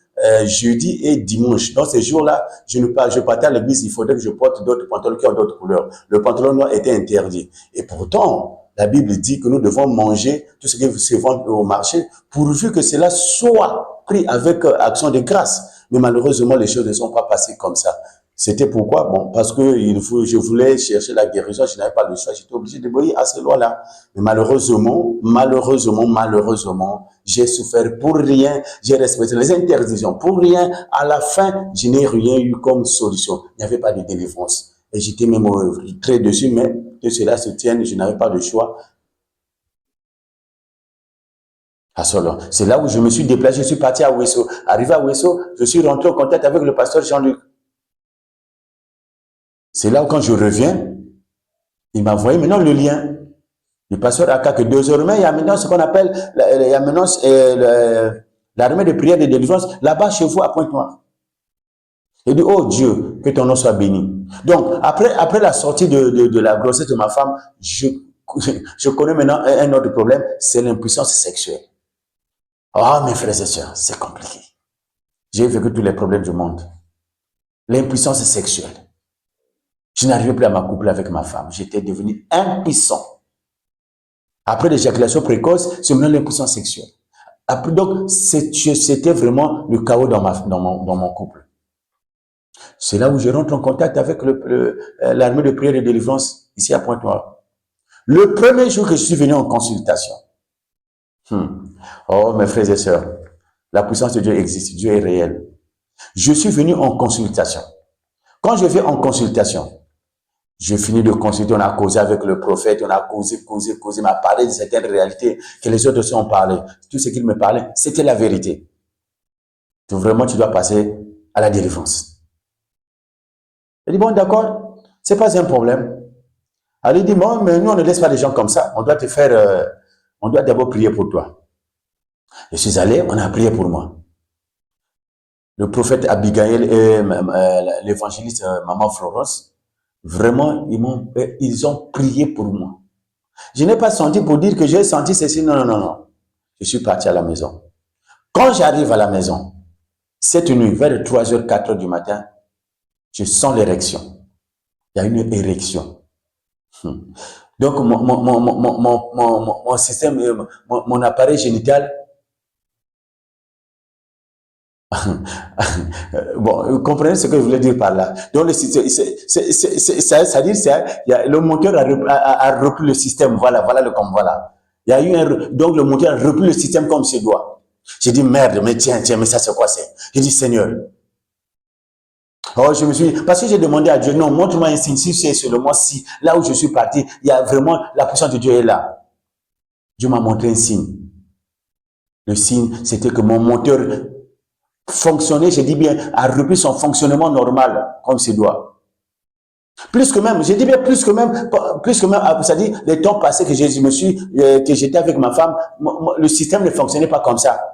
jeudi et dimanche. Dans ces jours-là, je partais à l'église, il faudrait que je porte d'autres pantalons qui ont d'autres couleurs. Le pantalon noir était interdit. Et pourtant, la Bible dit que nous devons manger tout ce qui se vend au marché, pourvu que cela soit pris avec action de grâce. Mais malheureusement, les choses ne sont pas passées comme ça. C'était pourquoi? Bon, parce que je voulais chercher la guérison, je n'avais pas le choix, j'étais obligé d'obéir à ces lois-là. Mais malheureusement, j'ai souffert pour rien, j'ai respecté les interdictions pour rien. À la fin, je n'ai rien eu comme solution. Il n'y avait pas de délivrance. Et j'étais même très dessus, mais que cela se tienne, je n'avais pas de choix. C'est là où je me suis déplacé, je suis parti à Ouesso. Arrivé à Ouesso, je suis rentré en contact avec le pasteur Jean-Luc. C'est là où quand je reviens, il m'a envoyé maintenant le lien. Le pasteur Aka que 2 heures, mais il y a maintenant ce qu'on appelle, l'armée de prière de délivrance, là-bas chez vous à Pointe-Noire. Il dit, oh Dieu, que ton nom soit béni. Donc, après la sortie de la grossesse de ma femme, je connais maintenant un autre problème, c'est l'impuissance sexuelle. Oh, mes frères et sœurs, c'est compliqué. J'ai vécu tous les problèmes du monde. L'impuissance sexuelle. Je n'arrivais plus à m'accoupler avec ma femme. J'étais devenu impuissant. Après l'éjaculation précoce, c'est maintenant l'impuissance sexuelle. Après, donc, c'était vraiment le chaos dans mon couple. C'est là où je rentre en contact avec l'armée de prière et de délivrance ici à Pointe-Noire. Le premier jour que je suis venu en consultation, oh mes frères et sœurs, la puissance de Dieu existe, Dieu est réel. Je suis venu en consultation. Quand je vais en consultation, je finis de consulter, on a causé avec le prophète, on a causé, il m'a parlé de certaines réalités que les autres aussi ont parlé. Tout ce qu'il me parlait, c'était la vérité. Donc vraiment, tu dois passer à la délivrance. Il dit, bon, d'accord, c'est pas un problème. Alors il dit, bon, mais nous, on ne laisse pas les gens comme ça. On doit on doit d'abord prier pour toi. Je suis allé, on a prié pour moi. Le prophète Abigail et l'évangéliste Maman Florence, vraiment, ils ont prié pour moi. Je n'ai pas senti pour dire que j'ai senti ceci. Non. Je suis parti à la maison. Quand j'arrive à la maison, cette nuit, vers 3h, 4h du matin, je sens l'érection. Il y a une érection. Donc, mon système, mon appareil génital, bon, vous comprenez ce que je voulais dire par là. Donc, le moteur a repris le système. Voilà. Il y a eu donc le moteur a repris le système comme se doit. J'ai dit, merde, mais tiens, mais ça c'est quoi c'est? J'ai dit, Seigneur. Oh, parce que j'ai demandé à Dieu, non, montre-moi un signe, si c'est seulement si, là où je suis parti, il y a vraiment, la puissance de Dieu est là. Dieu m'a montré un signe. Le signe, c'était que mon moteur fonctionnait, je dis bien, a repris son fonctionnement normal, comme se doit. Plus que même, c'est-à-dire, les temps passés que que j'étais avec ma femme, le système ne fonctionnait pas comme ça.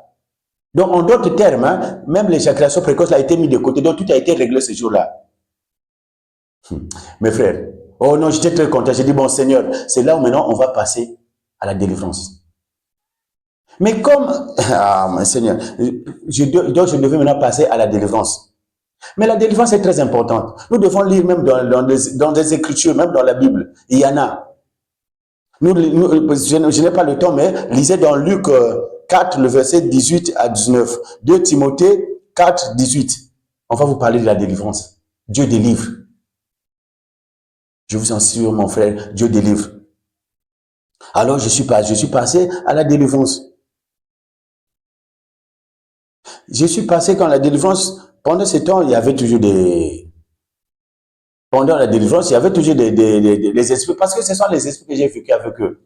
Donc, en d'autres termes, même l'éjaculation précoce a été mise de côté, donc tout a été réglé ce jour-là. Mes frères, oh non, j'étais très content. J'ai dit, bon Seigneur, c'est là où maintenant on va passer à la délivrance. Mais comme, ah mon Seigneur, donc je devais maintenant passer à la délivrance. Mais la délivrance est très importante. Nous devons lire même dans des écritures, même dans la Bible. Il y en a. Je n'ai pas le temps, mais lisez dans Luc 4, le verset 18 à 19. 2 Timothée 4, 18. On va vous parler de la délivrance. Dieu délivre. Je vous en assure, mon frère, Dieu délivre. Alors, je suis passé à la délivrance. Je suis passé quand la délivrance, pendant ce temps, il y avait toujours pendant la délivrance, il y avait toujours des esprits, parce que ce sont les esprits que j'ai vécu avec eux.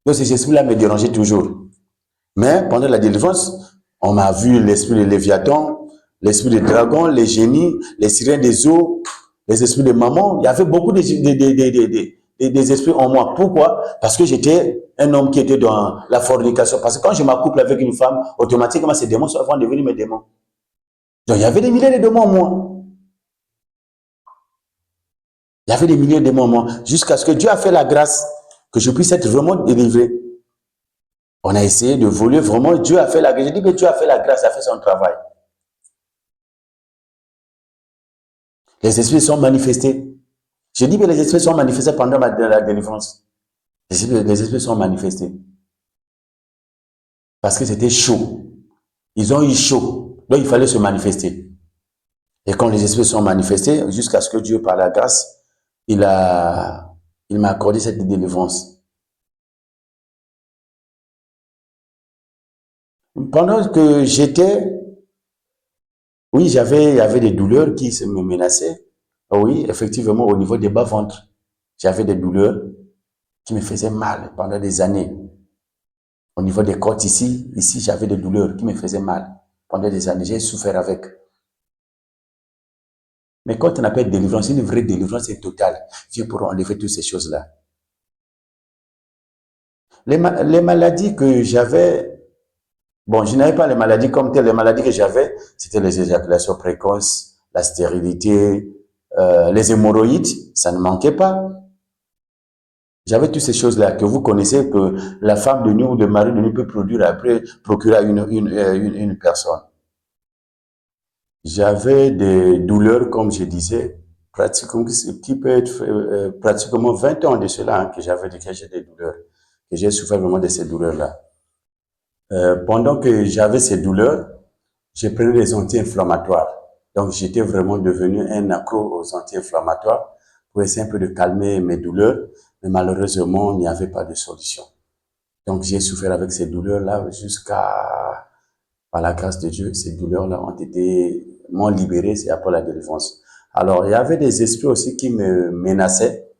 Donc, ces esprits-là me dérangeaient toujours. Mais pendant la délivrance, on m'a vu l'esprit de Léviathan, l'esprit de dragon, les génies, les sirènes des eaux, les esprits de maman. Il y avait beaucoup des esprits en moi. Pourquoi? Parce que j'étais un homme qui était dans la fornication. Parce que quand je m'accouple avec une femme, automatiquement, ces démons vont devenir mes démons. Donc, il y avait des milliers de démons en moi. Il y avait des milliers de démons en moi. Jusqu'à ce que Dieu a fait la grâce que je puisse être vraiment délivré. On a essayé de voler vraiment. Dieu a fait la grâce. Je dis que Dieu a fait la grâce, a fait son travail. Les esprits sont manifestés. Je dis que les esprits sont manifestés pendant la délivrance. Les esprits sont manifestés. Parce que c'était chaud. Ils ont eu chaud. Donc il fallait se manifester. Et quand les esprits sont manifestés, jusqu'à ce que Dieu, par la grâce, il m'a accordé cette délivrance. Pendant que j'étais, oui, il y avait des douleurs qui me menaçaient. Oui, effectivement, au niveau des bas-ventres, j'avais des douleurs qui me faisaient mal pendant des années. Au niveau des côtes ici, j'avais des douleurs qui me faisaient mal pendant des années. J'ai souffert avec. Mais quand on appelle délivrance, une vraie délivrance est totale. Dieu pourra enlever toutes ces choses-là. Les maladies que j'avais, bon, je n'avais pas les maladies comme telles. Les maladies que j'avais, c'était les éjaculations précoces, la stérilité, les hémorroïdes, ça ne manquait pas. J'avais toutes ces choses-là que vous connaissez, que la femme de nous ou le mari de nous peut produire après, procurer à une personne. J'avais des douleurs, comme je disais, pratiquement, qui peut être pratiquement 20 ans de cela, hein, que j'ai des douleurs, que j'ai souffert vraiment de ces douleurs-là. Pendant que j'avais ces douleurs, j'ai pris des anti-inflammatoires. Donc, j'étais vraiment devenu un accro aux anti-inflammatoires pour essayer un peu de calmer mes douleurs. Mais malheureusement, il n'y avait pas de solution. Donc, j'ai souffert avec ces douleurs-là jusqu'à, par la grâce de Dieu, ces douleurs-là m'ont libéré, c'est après la délivrance. Alors, il y avait des esprits aussi qui me menaçaient,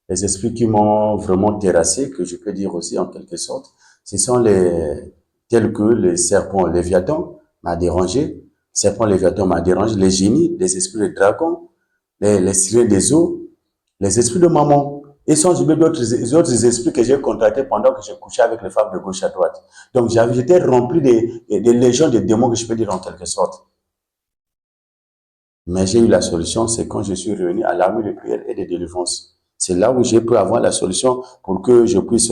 des esprits qui m'ont vraiment terrassé, que je peux dire aussi en quelque sorte. Ce sont tels que les serpents Léviathan m'a dérangé, les génies, les esprits de dragon, les sirènes des eaux, les esprits de maman. Et sans oublier d'autres esprits que j'ai contractés pendant que je couchais avec les femmes de gauche à droite. Donc, j'étais rempli des légions de démons, que je peux dire en quelque sorte. Mais j'ai eu la solution, c'est quand je suis revenu à l'armée de prière et de délivrance. C'est là où j'ai pu avoir la solution pour que je puisse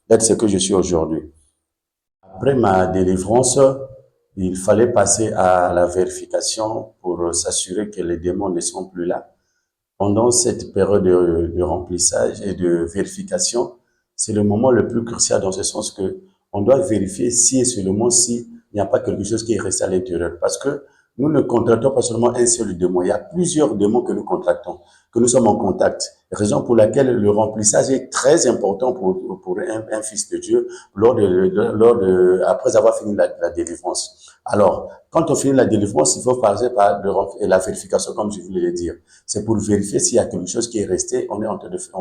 être ce que je suis aujourd'hui. Après ma délivrance, il fallait passer à la vérification pour s'assurer que les démons ne sont plus là. Pendant cette période de remplissage et de vérification, c'est le moment le plus crucial dans ce sens que on doit vérifier si et seulement si il n'y a pas quelque chose qui est resté à l'intérieur. Parce que nous ne contractons pas seulement un seul démon. Il y a plusieurs démons que nous contractons, que nous sommes en contact. Raison pour laquelle le remplissage est très important pour un fils de Dieu après avoir fini la délivrance. Alors, quand on finit la délivrance, il faut passer par la vérification, comme je voulais le dire. C'est pour vérifier s'il y a quelque chose qui est resté, on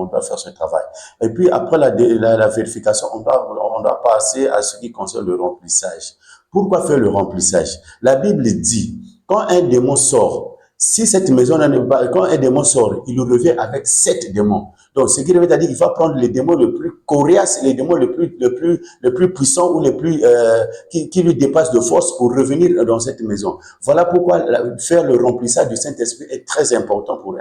doit faire ce travail. Et puis, après la vérification, on doit passer à ce qui concerne le remplissage. Pourquoi faire le remplissage? La Bible dit, quand un démon sort, si cette maison quand un démon sort, il revient avec 7 démons. Donc, ce qui veut dire qu'il faut prendre les démons les plus coriaces, les démons les plus puissants ou les plus, qui lui dépassent de force pour revenir dans cette maison. Voilà pourquoi faire le remplissage du Saint-Esprit est très important pour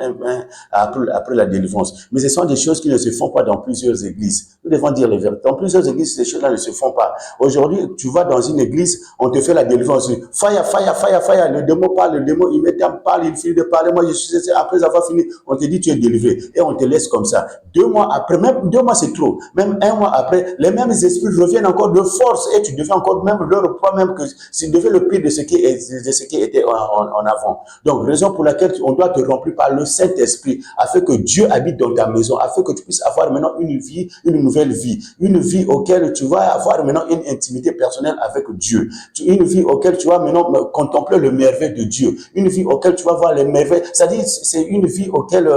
après la délivrance. Mais ce sont des choses qui ne se font pas dans plusieurs églises. Nous devons dire les vérités. Dans plusieurs églises, ces choses-là ne se font pas. Aujourd'hui, tu vas dans une église, on te fait la délivrance. Fire, fire, fire, fire. Le démon parle, le démon immédiatement parle, il finit de parler. Moi, je suis après avoir fini, on te dit tu es délivré. Et on te laisse comme ça. 2 mois après, même 2 mois c'est trop. Même 1 mois après, les mêmes esprits reviennent encore de force et tu deviens encore même leur poids, même que tu deviens le pire de ce qui était en avant. Donc, raison pour laquelle on doit te remplir par le Saint-Esprit afin que Dieu habite dans ta maison, afin que tu puisses avoir maintenant une vie, une nouvelle vie, une vie auquel tu vas avoir maintenant une intimité personnelle avec Dieu, une vie auquel tu vas maintenant contempler le merveille de Dieu, une vie auquel tu vas voir les merveilles, c'est-à-dire c'est une vie auquel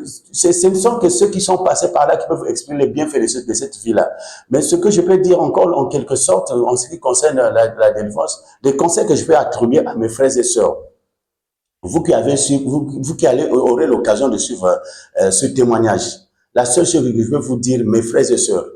ce ne sont que ceux qui sont passés par là qui peuvent exprimer les bienfaits de cette vie-là. Mais ce que je peux dire encore en quelque sorte en ce qui concerne la délivrance, les conseils que je peux attribuer à mes frères et sœurs, vous qui aurez l'occasion de suivre ce témoignage, la seule chose que je veux vous dire, mes frères et sœurs,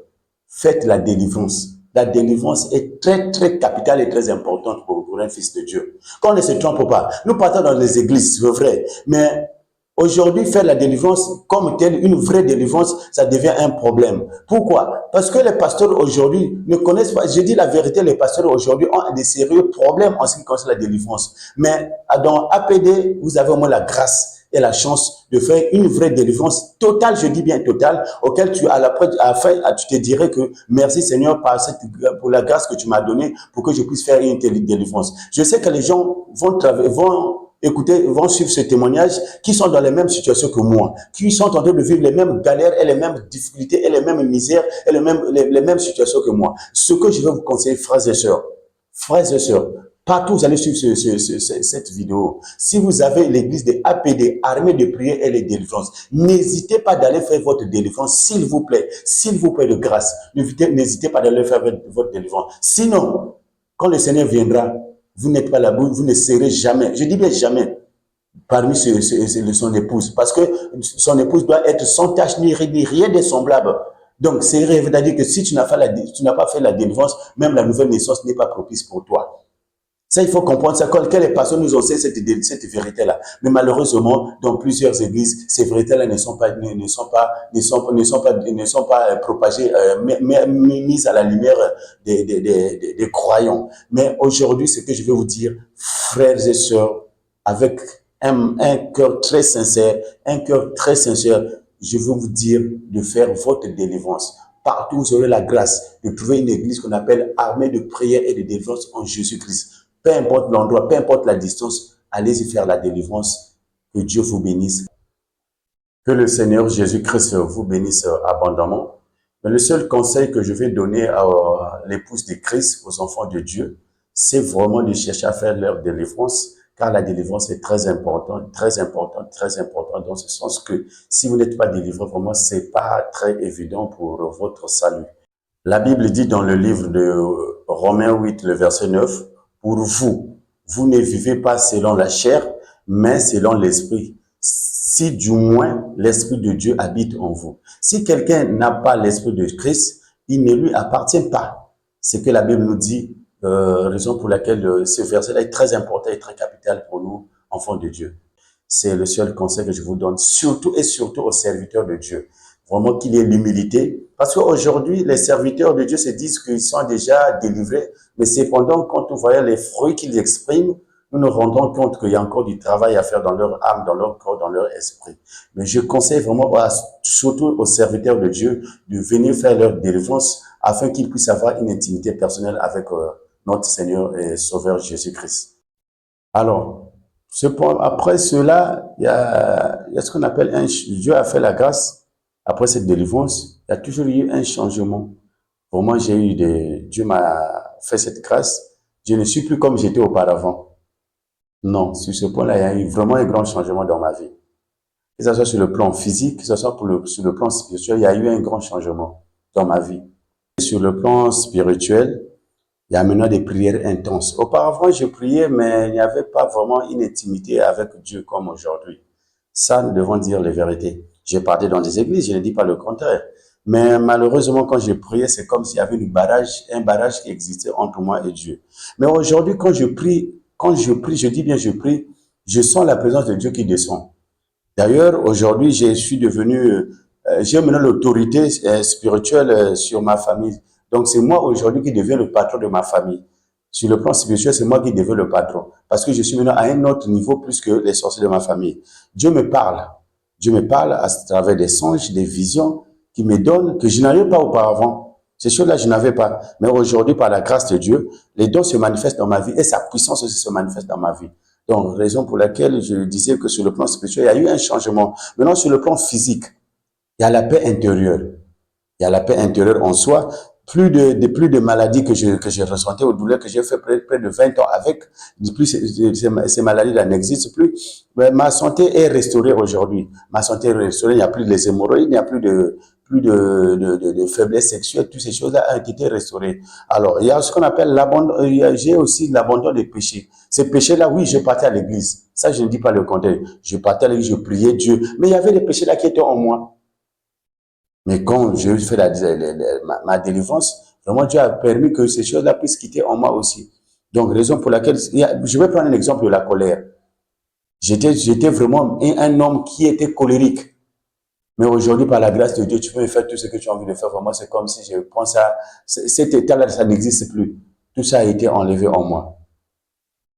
faites la délivrance. La délivrance est très, très capitale et très importante pour un fils de Dieu. Qu'on ne se trompe pas. Nous partons dans les églises, c'est vrai, mais aujourd'hui, faire la délivrance comme telle, une vraie délivrance, ça devient un problème. Pourquoi? Parce que les pasteurs aujourd'hui ne connaissent pas, je dis la vérité, les pasteurs aujourd'hui ont des sérieux problèmes en ce qui concerne la délivrance. Mais dans APD, vous avez au moins la grâce et la chance de faire une vraie délivrance totale, je dis bien totale, auquel tu te dirais que merci Seigneur pour la grâce que tu m'as donnée pour que je puisse faire une telle délivrance. Je sais que les gens vont suivre ce témoignage, qui sont dans les mêmes situations que moi, qui sont en train de vivre les mêmes galères et les mêmes difficultés et les mêmes misères et les mêmes situations que moi. Ce que je veux vous conseiller, frères et sœurs, partout vous allez suivre cette vidéo. Si vous avez l'église de APD, Armée de prière et les délivrances, n'hésitez pas d'aller faire votre délivrance, s'il vous plaît de grâce. N'hésitez pas d'aller faire votre délivrance. Sinon, quand le Seigneur viendra, vous n'êtes pas là, vous ne serez jamais, je dis bien jamais, parmi son épouse. Parce que son épouse doit être sans tache ni rien de semblable. Donc, c'est-à-dire que si tu n'as pas fait la délivrance, même la nouvelle naissance n'est pas propice pour toi. Ça, il faut comprendre ça. Quelles personnes nous ont fait cette vérité-là. Mais malheureusement, dans plusieurs églises, ces vérités-là ne sont pas propagées, mises à la lumière des croyants. Mais aujourd'hui, ce que je vais vous dire, frères et sœurs, avec un cœur très sincère, je veux vous dire de faire votre délivrance. Partout, vous aurez la grâce de trouver une église qu'on appelle Armée de prière et de délivrance en Jésus-Christ. Peu importe l'endroit, peu importe la distance, allez-y faire la délivrance. Que Dieu vous bénisse. Que le Seigneur Jésus-Christ vous bénisse abondamment. Mais le seul conseil que je vais donner à l'épouse de Christ, aux enfants de Dieu, c'est vraiment de chercher à faire leur délivrance, car la délivrance est très importante, dans ce sens que si vous n'êtes pas délivré, vraiment, c'est pas très évident pour votre salut. La Bible dit dans le livre de Romains 8, le verset 9, pour vous, vous ne vivez pas selon la chair, mais selon l'esprit. Si du moins l'esprit de Dieu habite en vous. Si quelqu'un n'a pas l'esprit de Christ, il ne lui appartient pas. C'est que la Bible nous dit, raison pour laquelle ce verset-là est très important et très capital pour nous, enfants de Dieu. C'est le seul conseil que je vous donne, surtout et surtout aux serviteurs de Dieu. Vraiment qu'il y ait l'humilité. Parce qu'aujourd'hui, les serviteurs de Dieu se disent qu'ils sont déjà délivrés, mais cependant, quand on voit les fruits qu'ils expriment, nous nous rendons compte qu'il y a encore du travail à faire dans leur âme, dans leur corps, dans leur esprit. Mais je conseille vraiment, surtout aux serviteurs de Dieu, de venir faire leur délivrance afin qu'ils puissent avoir une intimité personnelle avec notre Seigneur et Sauveur Jésus-Christ. Alors, après cela, il y a ce qu'on appelle Dieu a fait la grâce. Après cette délivrance, il y a toujours eu un changement. Pour moi, Dieu m'a fait cette grâce. Je ne suis plus comme j'étais auparavant. Non, sur ce point-là, il y a eu vraiment un grand changement dans ma vie. Que ce soit sur le plan physique, que ce soit sur le plan spirituel, il y a eu un grand changement dans ma vie. Sur le plan spirituel, il y a maintenant des prières intenses. Auparavant, je priais, mais il n'y avait pas vraiment une intimité avec Dieu comme aujourd'hui. Ça, nous devons dire les vérités. J'ai parlé dans des églises, je ne dis pas le contraire. Mais malheureusement, quand je priais, c'est comme s'il y avait un barrage qui existait entre moi et Dieu. Mais aujourd'hui, quand je prie, je dis bien je prie, je sens la présence de Dieu qui descend. D'ailleurs, aujourd'hui, j'ai maintenant l'autorité spirituelle sur ma famille. Donc, c'est moi aujourd'hui qui deviens le patron de ma famille. Sur le plan spirituel, c'est moi qui deviens le patron. Parce que je suis maintenant à un autre niveau plus que les sorciers de ma famille. Dieu me parle. Dieu me parle à travers des songes, des visions qui me donnent, que je n'avais pas auparavant. Ces choses-là, je n'avais pas. Mais aujourd'hui, par la grâce de Dieu, les dons se manifestent dans ma vie et sa puissance aussi se manifeste dans ma vie. Donc, raison pour laquelle je disais que sur le plan spirituel, il y a eu un changement. Maintenant, sur le plan physique, il y a la paix intérieure. Il y a la paix intérieure en soi. Plus de maladies que je ressentais, aux douleurs que j'ai fait près de 20 ans avec. Plus ces maladies-là n'existent plus. Mais ma santé est restaurée aujourd'hui. Ma santé est restaurée. Il n'y a plus les hémorroïdes, il n'y a plus de faiblesse sexuelle. Toutes ces choses-là ont été restaurées. Alors, il y a ce qu'on appelle l'abandon. J'ai aussi l'abandon des péchés. Ces péchés-là, oui, je partais à l'église. Ça, je ne dis pas le contraire. Je partais à l'église, je priais Dieu. Mais il y avait des péchés-là qui étaient en moi. Mais quand j'ai fait ma délivrance, vraiment Dieu a permis que ces choses-là puissent quitter en moi aussi. Donc, raison pour laquelle, je vais prendre un exemple de la colère. J'étais vraiment un homme qui était colérique. Mais aujourd'hui, par la grâce de Dieu, tu peux faire tout ce que tu as envie de faire. Vraiment, c'est comme si je prends ça, cet état-là, ça n'existe plus. Tout ça a été enlevé en moi.